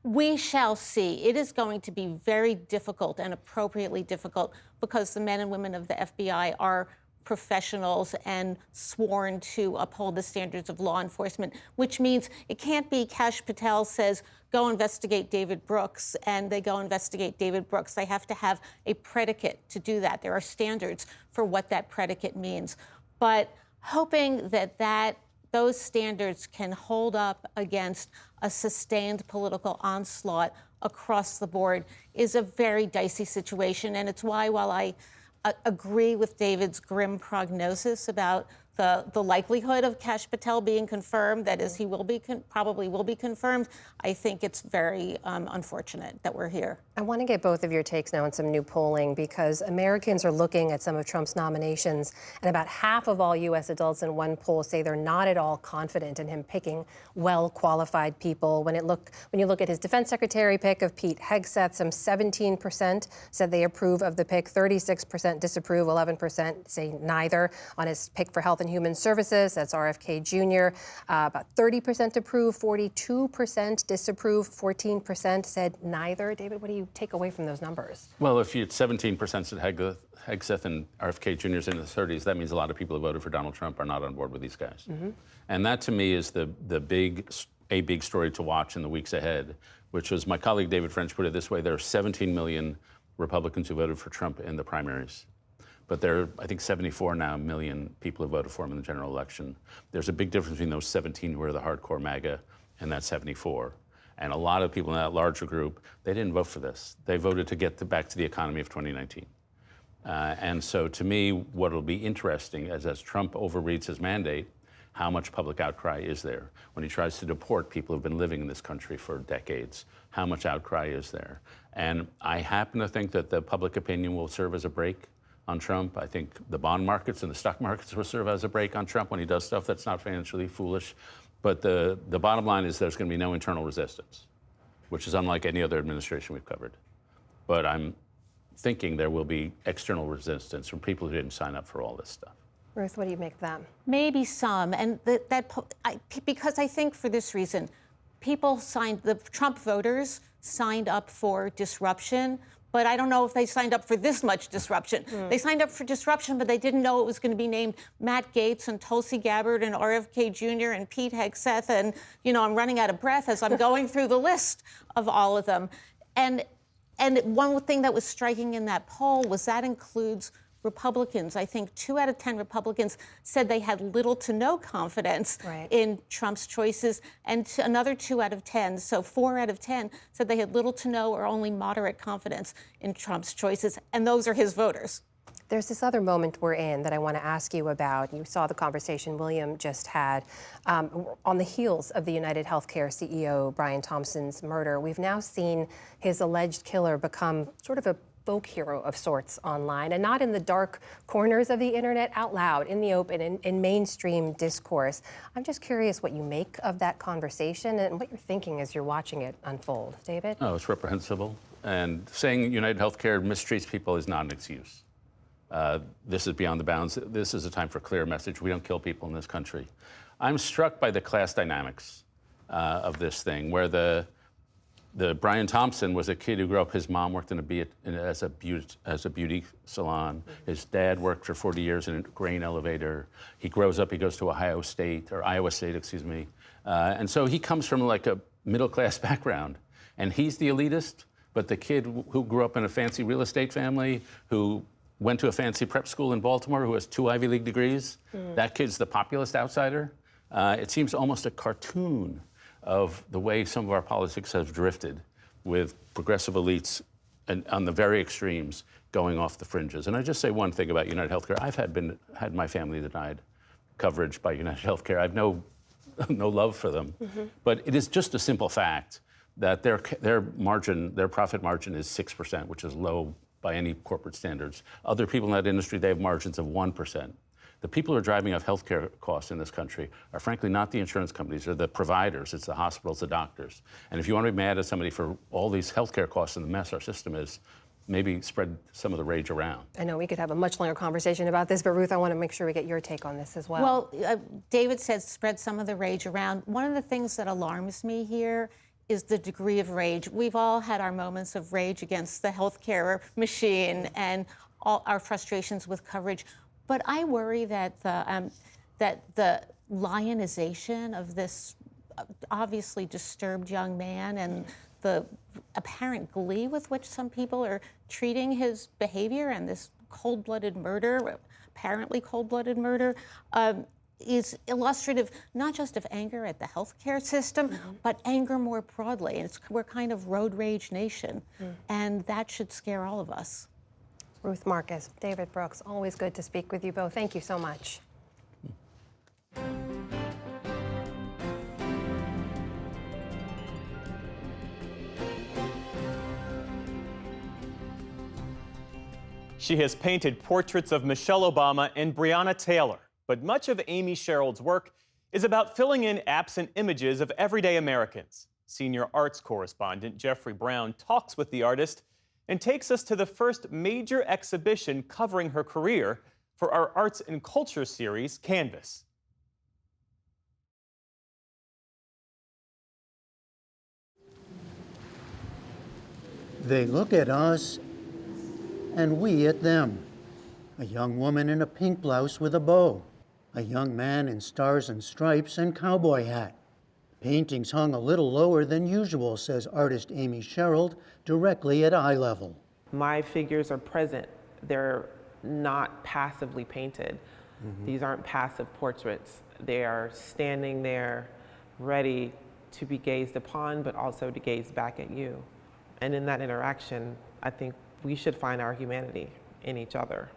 We shall see. It is going to be very difficult and appropriately difficult because the men and women of the FBI are professionals and sworn to uphold the standards of law enforcement, which means it can't be Kash Patel says, go investigate David Brooks, and they go investigate David Brooks. They have to have a predicate to do that. There are standards for what that predicate means. But hoping that those standards can hold up against a sustained political onslaught across the board is a very dicey situation. And it's why, while I agree with David's grim prognosis about the likelihood of Kash Patel being confirmed, that is, he will be probably will be confirmed, I think it's very unfortunate that we're here. I want to get both of your takes now on some new polling because Americans are looking at some of Trump's nominations, and about half of all U.S. adults in one poll say they're not at all confident in him picking well-qualified people. When you look at his defense secretary pick of Pete Hegseth, some 17% said they approve of the pick, 36% disapprove, 11% say neither. On his pick for Health and Human Services, that's RFK Jr., about 30% approve, 42% disapprove, 14% said neither. David, what do you take away from those numbers? Well, if you 17% said Hegseth and RFK Jr.'s in the 30s, that means a lot of people who voted for Donald Trump are not on board with these guys. Mm-hmm. And that, to me, is the big story to watch in the weeks ahead, which was my colleague David French put it this way: there are 17 million Republicans who voted for Trump in the primaries. But there are, I think, 74 now million people who voted for him in the general election. There's a big difference between those 17 who are the hardcore MAGA and that 74. And a lot of people in that larger group, they didn't vote for this. They voted to get back to the economy of 2019. And so to me, what will be interesting is as Trump overreads his mandate, how much public outcry is there? When he tries to deport people who've been living in this country for decades, how much outcry is there? And I happen to think that the public opinion will serve as a brake on Trump. I think the bond markets and the stock markets will serve as a brake on Trump when he does stuff that's not financially foolish. But the bottom line is there's going to be no internal resistance, which is unlike any other administration we've covered. But I'm thinking there will be external resistance from people who didn't sign up for all this stuff. Ruth, what do you make of that? Maybe some, and because I think for this reason, the Trump voters signed up for disruption. But I don't know if they signed up for this much disruption. They signed up for disruption, but they didn't know it was going to be named Matt Gaetz and Tulsi Gabbard and RFK Jr. and Pete Hegseth. And, you know, I'm running out of breath as I'm going through the list of all of them. And one thing that was striking in that poll was that includes Republicans. I think 2 out of 10 Republicans said they had little to no confidence in Trump's choices, and another 2 out of 10, so 4 out of 10, said they had little to no or only moderate confidence in Trump's choices, and those are his voters. There's this other moment we're in that I want to ask you about. You saw the conversation William just had. On the heels of the United Healthcare CEO Brian Thompson's murder, we've now seen his alleged killer become sort of a folk hero of sorts online, and not in the dark corners of the internet, out loud, in the open, in mainstream discourse. I'm just curious what you make of that conversation and what you're thinking as you're watching it unfold. David? Oh, it's reprehensible. And saying United Healthcare mistreats people is not an excuse. This is beyond the bounds. This is a time for a clear message. We don't kill people in this country. I'm struck by the class dynamics of this thing, where the Brian Thompson was a kid who grew up. His mom worked as a beauty salon. His dad worked for 40 years in a grain elevator. He grows up. He goes to Iowa State, excuse me. And so he comes from like a middle-class background, and he's the elitist. But the kid who grew up in a fancy real estate family, who went to a fancy prep school in Baltimore, who has 2 Ivy League degrees, that kid's the populist outsider. it seems almost a cartoon of the way some of our politics have drifted, with progressive elites and on the very extremes going off the fringes. And I just say one thing about United Healthcare. I've had my family denied coverage by United Healthcare. I've no love for them, but it is just a simple fact that their profit margin is 6%, which is low by any corporate standards. Other people in that industry, they have margins of 1%. The people who are driving up healthcare costs in this country are frankly not the insurance companies or the providers, it's the hospitals, the doctors. And if you want to be mad at somebody for all these healthcare costs and the mess our system is, maybe spread some of the rage around. I know we could have a much longer conversation about this, but Ruth, I want to make sure we get your take on this as well. Well, David said spread some of the rage around. One of the things that alarms me here is the degree of rage. We've all had our moments of rage against the healthcare machine and all our frustrations with coverage. But I worry that the lionization of this obviously disturbed young man and the apparent glee with which some people are treating his behavior and this cold-blooded murder, apparently cold-blooded murder, is illustrative not just of anger at the healthcare system, but anger more broadly. And we're kind of road rage nation, and that should scare all of us. Ruth Marcus, David Brooks, always good to speak with you both. Thank you so much. She has painted portraits of Michelle Obama and Breonna Taylor, but much of Amy Sherald's work is about filling in absent images of everyday Americans. Senior arts correspondent Jeffrey Brown talks with the artist and takes us to the first major exhibition covering her career for our Arts and Culture series, Canvas. They look at us and we at them. A young woman in a pink blouse with a bow. A young man in stars and stripes and cowboy hat. Paintings hung a little lower than usual, says artist Amy Sherald, directly at eye level. My figures are present. They're not passively painted. These aren't passive portraits. They are standing there ready to be gazed upon, but also to gaze back at you. And in that interaction, I think we should find our humanity in each other.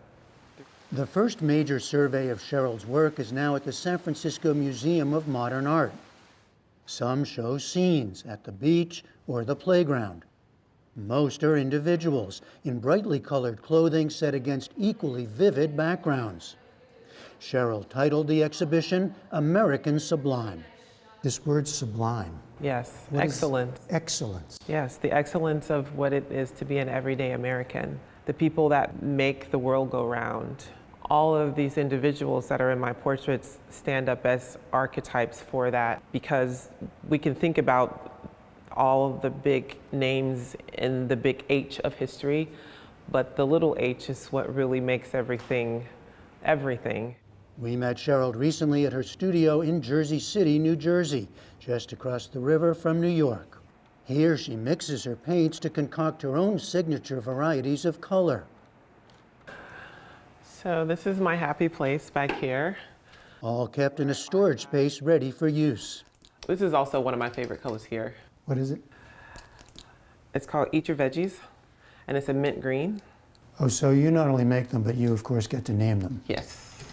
The first major survey of Sherald's work is now at the San Francisco Museum of Modern Art. Some show scenes at the beach or the playground. Most are individuals in brightly colored clothing set against equally vivid backgrounds. Sherald titled the exhibition American Sublime. This word sublime. Yes, What excellence. Excellence. Yes, the excellence of what it is to be an everyday American. The people that make the world go round. All of these individuals that are in my portraits stand up as archetypes for that, because we can think about all of the big names in the big H of history, but the little h is what really makes everything, everything. We met Sherald recently at her studio in Jersey City, New Jersey, just across the river from New York. Here she mixes her paints to concoct her own signature varieties of color. So this is my happy place back here. All kept in a storage space ready for use. This is also one of my favorite colors here. What is it? It's called Eat Your Veggies, and it's a mint green. Oh, so you not only make them, but you, of course, get to name them. Yes.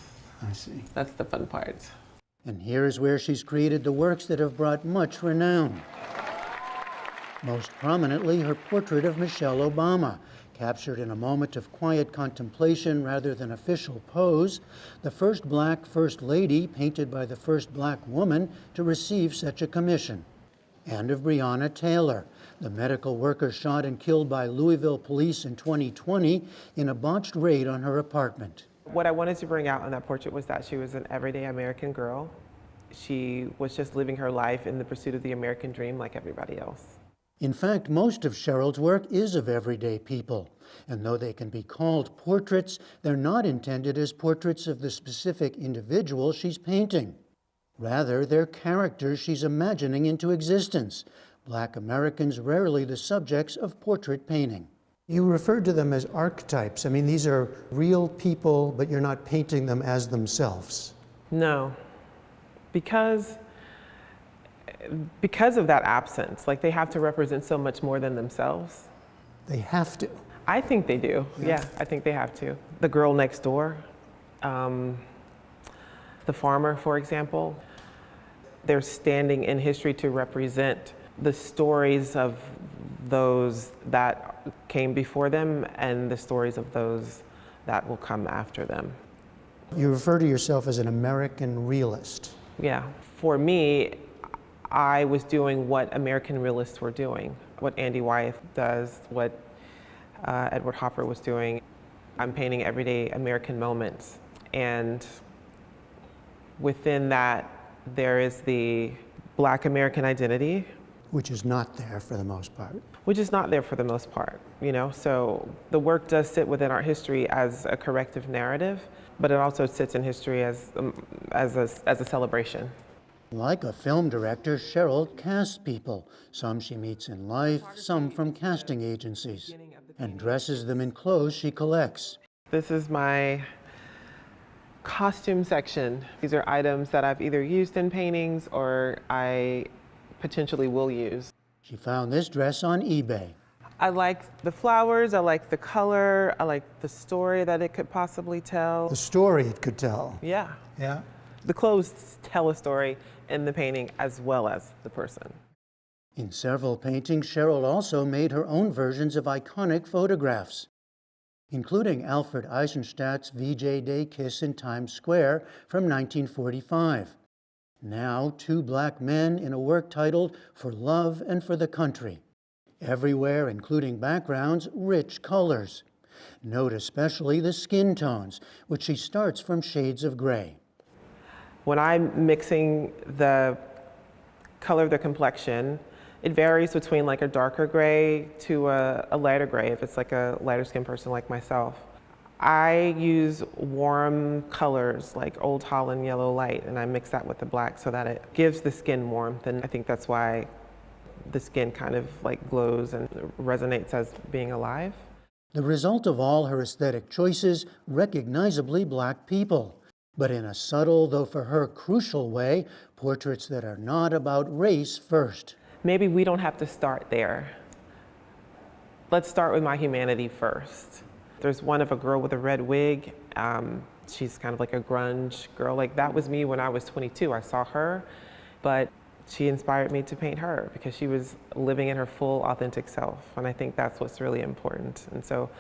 I see. That's the fun part. And here's where she's created the works that have brought much renown. Most prominently, her portrait of Michelle Obama, captured in a moment of quiet contemplation rather than official pose, the first black First Lady painted by the first black woman to receive such a commission. And of Breonna Taylor, the medical worker shot and killed by Louisville police in 2020 in a botched raid on her apartment. What I wanted to bring out in that portrait was that she was an everyday American girl. She was just living her life in the pursuit of the American dream like everybody else. In fact, most of Sherald's work is of everyday people. And though they can be called portraits, they're not intended as portraits of the specific individual she's painting. Rather, they're characters she's imagining into existence. Black Americans rarely the subjects of portrait painting. You referred to them as archetypes. I mean, these are real people, but you're not painting them as themselves. No. Because of that absence, like they have to represent so much more than themselves. They have to. I think they do. Yeah, I think they have to. The girl next door, the farmer, for example, they're standing in history to represent the stories of those that came before them and the stories of those that will come after them. You refer to yourself as an American realist. Yeah. For me, I was doing what American realists were doing, what Andy Wyeth does, what Edward Hopper was doing. I'm painting everyday American moments. And within that, there is the Black American identity. Which is not there for the most part. Which is not there for the most part, you know? So the work does sit within art history as a corrective narrative, but it also sits in history as a celebration. Like a film director, Sherald casts people. Some she meets in life, some from casting agencies, and dresses them in clothes she collects. This is my costume section. These are items that I've either used in paintings or I potentially will use. She found this dress on eBay. I like the flowers, I like the color, I like the story that it could possibly tell. The story it could tell. Yeah. Yeah. The clothes tell a story in the painting as well as the person. In several paintings, Sherald also made her own versions of iconic photographs, including Alfred Eisenstadt's VJ Day kiss in Times Square from 1945. Now, two black men in a work titled For Love and for the Country. Everywhere, including backgrounds, rich colors. Note especially the skin tones, which she starts from shades of gray. When I'm mixing the color of the complexion, it varies between like a darker gray to a lighter gray if it's like a lighter skinned person like myself. I use warm colors like Old Holland yellow light, and I mix that with the black so that it gives the skin warmth, and I think that's why the skin kind of like glows and resonates as being alive. The result of all her aesthetic choices, recognizably black people, but in a subtle, though for her crucial way, portraits that are not about race first. Maybe we don't have to start there. Let's start with my humanity first. There's one of a girl with a red wig. She's kind of like a grunge girl. Like that was me when I was 22. I saw her, but she inspired me to paint her because she was living in her full authentic self. And I think that's what's really important. And so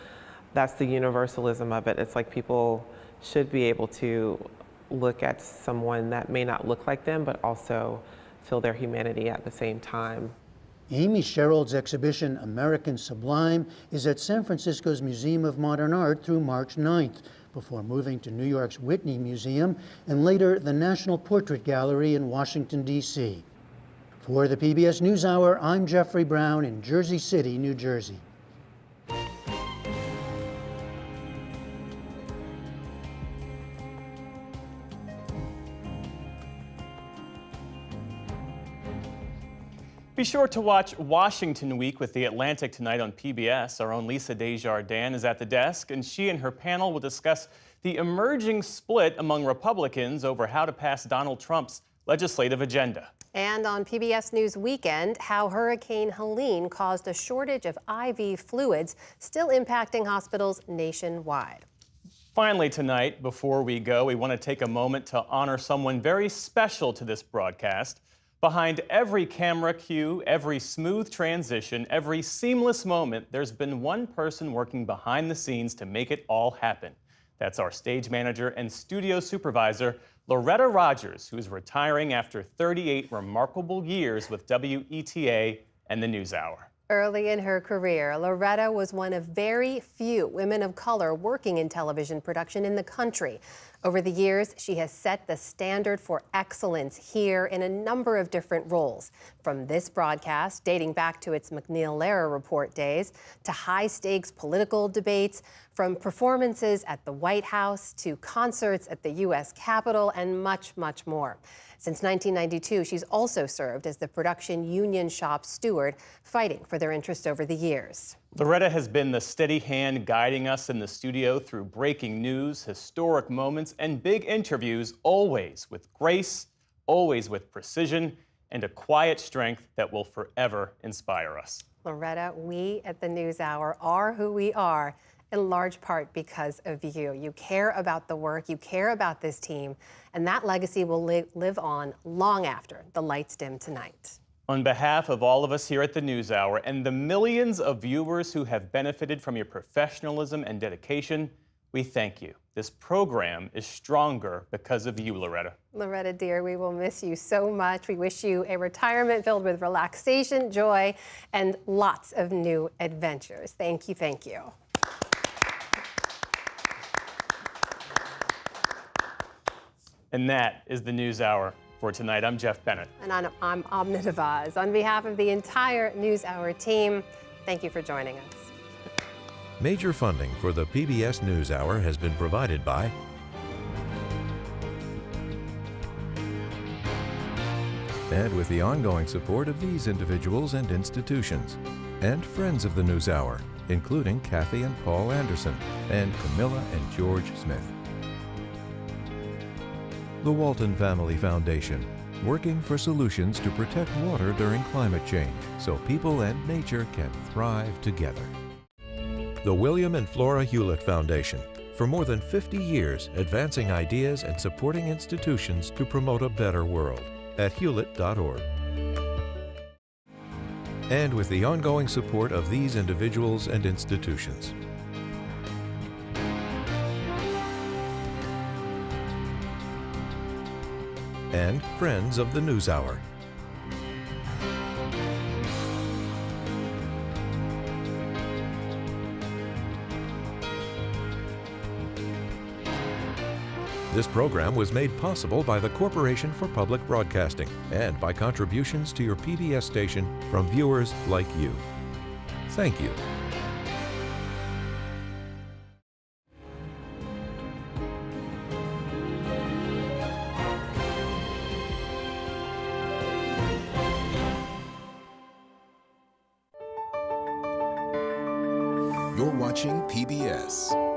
that's the universalism of it. It's like people should be able to look at someone that may not look like them, but also feel their humanity at the same time. Amy Sherald's exhibition, American Sublime, is at San Francisco's Museum of Modern Art through March 9th, before moving to New York's Whitney Museum and later the National Portrait Gallery in Washington, D.C. For the PBS News Hour, I'm Jeffrey Brown in Jersey City, New Jersey. Be sure to watch Washington Week with The Atlantic tonight on PBS. Our own Lisa Desjardins is at the desk, and she and her panel will discuss the emerging split among Republicans over how to pass Donald Trump's legislative agenda. And on PBS News Weekend, how Hurricane Helene caused a shortage of IV fluids, still impacting hospitals nationwide. Finally tonight, before we go, we want to take a moment to honor someone very special to this broadcast. Behind every camera cue, every smooth transition, every seamless moment, there's been one person working behind the scenes to make it all happen. That's our stage manager and studio supervisor, Loretta Rogers, who's retiring after 38 remarkable years with WETA and the NewsHour. Early in her career, Loretta was one of very few women of color working in television production in the country. Over the years, she has set the standard for excellence here in a number of different roles, from this broadcast dating back to its MacNeil-Lehrer Report days, to high-stakes political debates, from performances at the White House to concerts at the U.S. Capitol, and much, much more. Since 1992, she's also served as the production union shop steward, fighting for their interest over the years. Loretta has been the steady hand guiding us in the studio through breaking news, historic moments, and big interviews, always with grace, always with precision and a quiet strength that will forever inspire us. Loretta, we at the NewsHour are who we are in large part because of you. You care about the work, you care about this team, and that legacy will live on long after the lights dim tonight. On behalf of all of us here at the NewsHour and the millions of viewers who have benefited from your professionalism and dedication, we thank you. This program is stronger because of you, Loretta. Loretta, dear, we will miss you so much. We wish you a retirement filled with relaxation, joy, and lots of new adventures. Thank you, thank you. And that is the NewsHour for tonight. I'm Jeff Bennett. And I'm Amna Devaz. On behalf of the entire NewsHour team, thank you for joining us. Major funding for the PBS NewsHour has been provided by and with the ongoing support of these individuals and institutions, and friends of the NewsHour, including Kathy and Paul Anderson, and Camilla and George Smith. The Walton Family Foundation, working for solutions to protect water during climate change so people and nature can thrive together. The William and Flora Hewlett Foundation, for more than 50 years advancing ideas and supporting institutions to promote a better world at hewlett.org. And with the ongoing support of these individuals and institutions. And friends of the NewsHour. This program was made possible by the Corporation for Public Broadcasting and by contributions to your PBS station from viewers like you. Thank you. You're watching PBS.